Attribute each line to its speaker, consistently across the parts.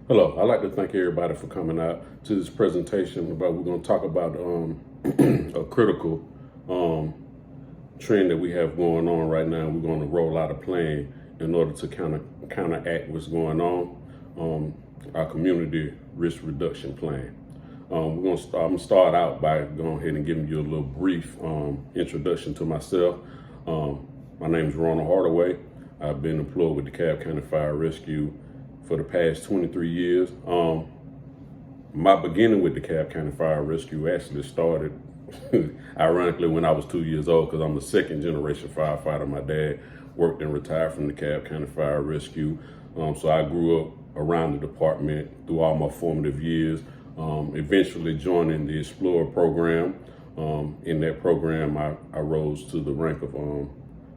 Speaker 1: Hello, I'd like to thank everybody for coming out to this presentation about, we're going to talk about a critical trend that we have going on right now. We're going to roll out a plan in order to counteract what's going on, our community risk reduction plan. I'm going to start out by going ahead and giving you a little brief introduction to myself. My name is Ronald Hardaway. I've been employed with the DeKalb County Fire Rescue for the past 23 years. My beginning with the DeKalb County Fire Rescue actually started ironically when I was 2 years old, because I'm the second generation firefighter. My dad worked and retired from the DeKalb County Fire Rescue. So I grew up around the department through all my formative years, eventually joining the Explorer program. In that program, I rose to the rank of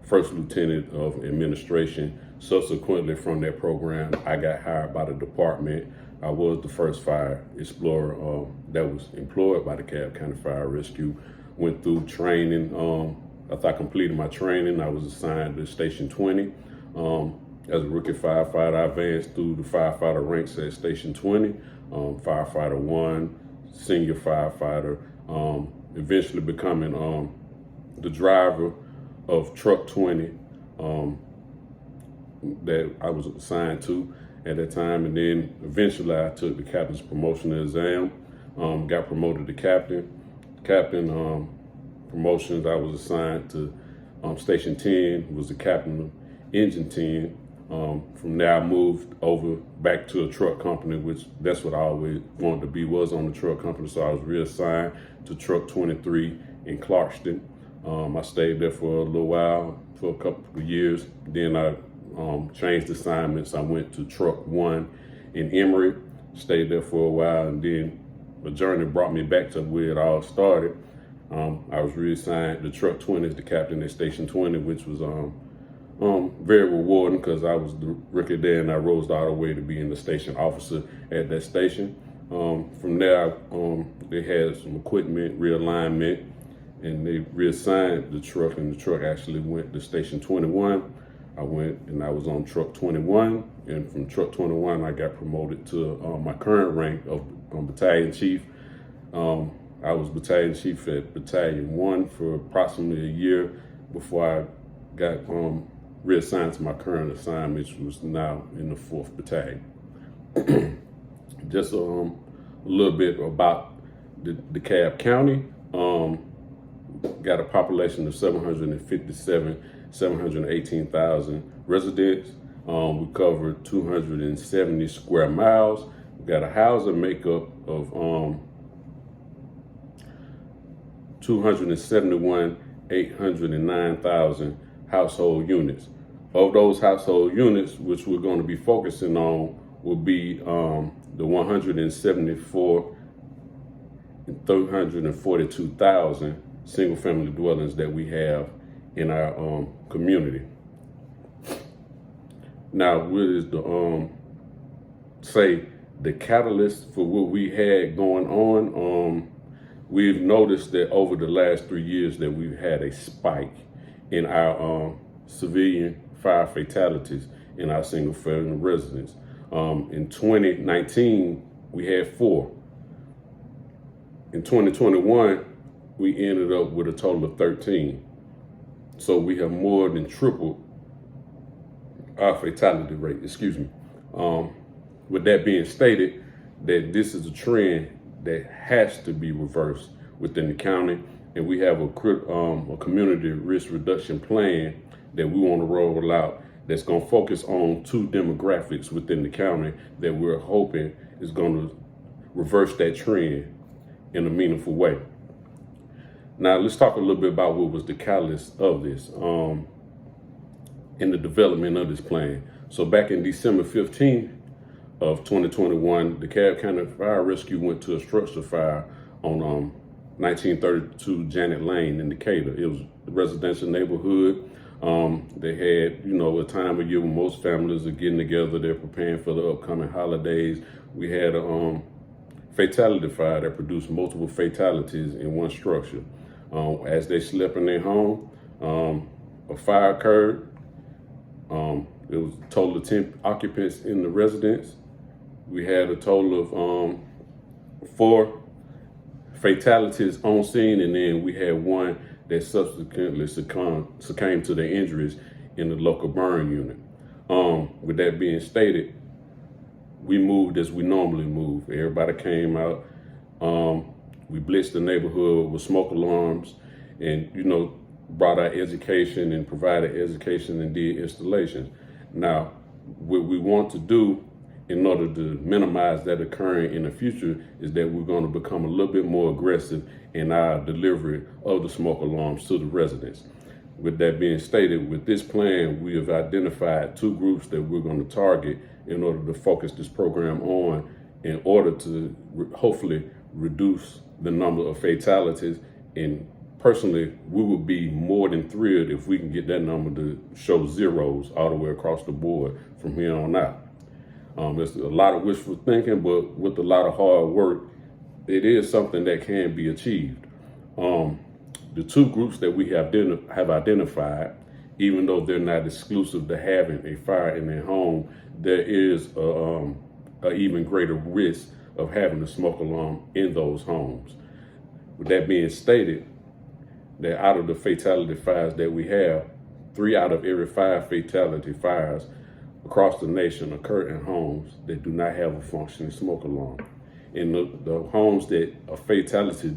Speaker 1: First Lieutenant of Administration. Subsequently from that program, I got hired by the department. I was the first fire explorer that was employed by the DeKalb County Fire Rescue. Went through training. After I completed my training, I was assigned to Station 20. As a rookie firefighter, I advanced through the firefighter ranks at Station 20, firefighter 1, senior firefighter, eventually becoming the driver of Truck 20 that I was assigned to at that time. And then eventually I took the captain's promotion exam, got promoted to captain. Captain promotions, I was assigned to Station 10, was the captain of Engine 10. From there I moved over back to a truck company, which that's what I always wanted to be, was on the truck company. So I was reassigned to Truck 23 in Clarkston. I stayed there for a little while, for a couple of years. Then I changed assignments. I went to Truck 1 in Emory, stayed there for a while, and then the journey brought me back to where it all started. I was reassigned to Truck 20 as the captain at Station 20, which was very rewarding, because I was the rookie there and I rose all the way to being the station officer at that station. From there, they had some equipment realignment and they reassigned the truck, and the truck actually went to Station 21. I went and I was on Truck 21, and from Truck 21 I got promoted to my current rank of Battalion Chief. I was Battalion Chief at Battalion 1 for approximately a year before I got reassigned to my current assignment, which was now in the 4th Battalion. Just a little bit about the DeKalb County. Got a population of 718,000 residents. We cover 270 square miles. We got a housing makeup of 271,809,000 household units. Of those household units, which we're going to be focusing on, will be the 342,000 single family dwellings that we have in our community. Now, what is the the catalyst for what we had going on? We've noticed that over the last 3 years that we've had a spike in our civilian fire fatalities in our single family residence. In 2019, we had 4. In 2021, we ended up with a total of 13. So we have more than tripled our fatality rate, With that being stated, that this is a trend that has to be reversed within the county, and we have a community risk reduction plan that we want to roll out that's going to focus on 2 demographics within the county that we're hoping is going to reverse that trend in a meaningful way. Now, let's talk a little bit about what was the catalyst of this in the development of this plan. So back in December 15th of 2021, the DeKalb County Fire Rescue went to a structure fire on 1932 Janet Lane in Decatur. It was a residential neighborhood. They had, a time of year when most families are getting together. They're preparing for the upcoming holidays. We had a fatality fire that produced multiple fatalities in one structure. As they slept in their home, a fire occurred. It was a total of 10 occupants in the residence. We had a total of 4 fatalities on scene, and then we had one that subsequently succumbed to their injuries in the local burn unit. With that being stated, we moved as we normally move. Everybody came out. We blitzed the neighborhood with smoke alarms, and brought our education and provided education and did installations. Now, what we want to do in order to minimize that occurring in the future is that we're going to become a little bit more aggressive in our delivery of the smoke alarms to the residents. With that being stated, with this plan, we have identified 2 groups that we're going to target in order to focus this program on, in order to hopefully reduce the number of fatalities. And personally, we would be more than thrilled if we can get that number to show zeros all the way across the board from here on out. There's a lot of wishful thinking, but with a lot of hard work, it is something that can be achieved. The 2 groups that we have identified, even though they're not exclusive to having a fire in their home, there is an even greater risk of having a smoke alarm in those homes. With that being stated, that out of the fatality fires that we have, 3 out of every 5 fatality fires across the nation occur in homes that do not have a functioning smoke alarm. In the homes that a fatality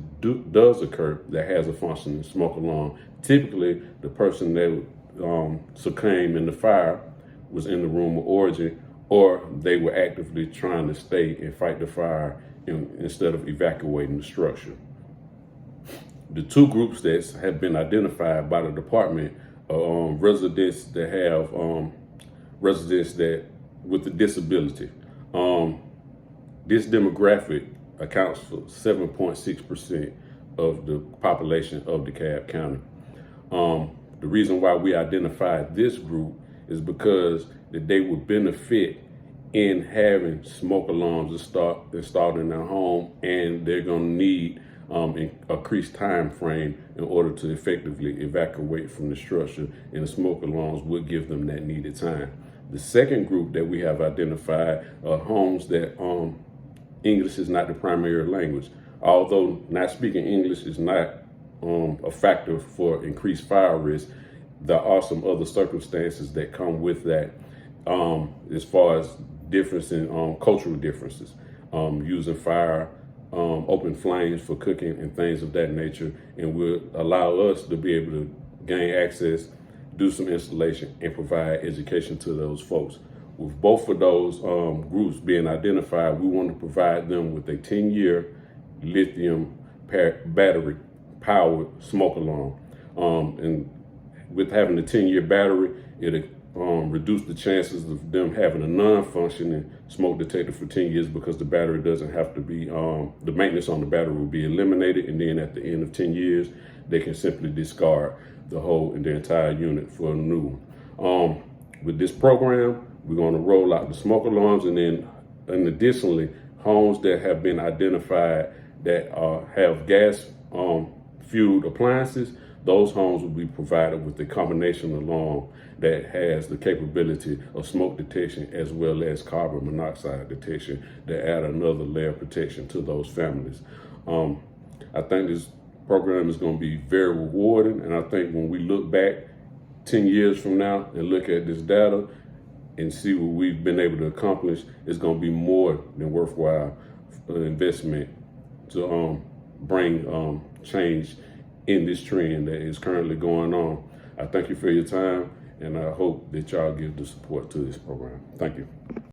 Speaker 1: does occur that has a functioning smoke alarm, typically the person that succumbed in the fire was in the room of origin, or they were actively trying to stay and fight the fire instead of evacuating the structure. The 2 groups that have been identified by the department are residents that have residents that with a disability. This demographic accounts for 7.6% of the population of DeKalb County. The reason why we identified this group is because that they would benefit in having smoke alarms installed in their home, and they're going to need an increased time frame in order to effectively evacuate from the structure, and the smoke alarms would give them that needed time. The second group that we have identified are homes that English is not the primary language. Although not speaking English is not a factor for increased fire risk, there are some other circumstances that come with that, as far as difference in cultural differences, using fire, open flames for cooking and things of that nature, and will allow us to be able to gain access, do some installation, and provide education to those folks. With both of those groups being identified, we want to provide them with a 10-year lithium battery powered smoke alarm. And with having a 10-year battery, it'll reduce the chances of them having a non-functioning smoke detector for 10 years, because the battery doesn't have to be, the maintenance on the battery will be eliminated, and then at the end of 10 years, they can simply discard the whole and the entire unit for a new one. With this program, we're going to roll out the smoke alarms, and then additionally, homes that have been identified that have gas fueled appliances, those homes will be provided with a combination alarm that has the capability of smoke detection as well as carbon monoxide detection, that add another layer of protection to those families. I think this program is going to be very rewarding, and I think when we look back 10 years from now and look at this data and see what we've been able to accomplish, it's going to be more than worthwhile investment to bring change in this trend that is currently going on. I thank you for your time, and I hope that y'all give the support to this program. Thank you.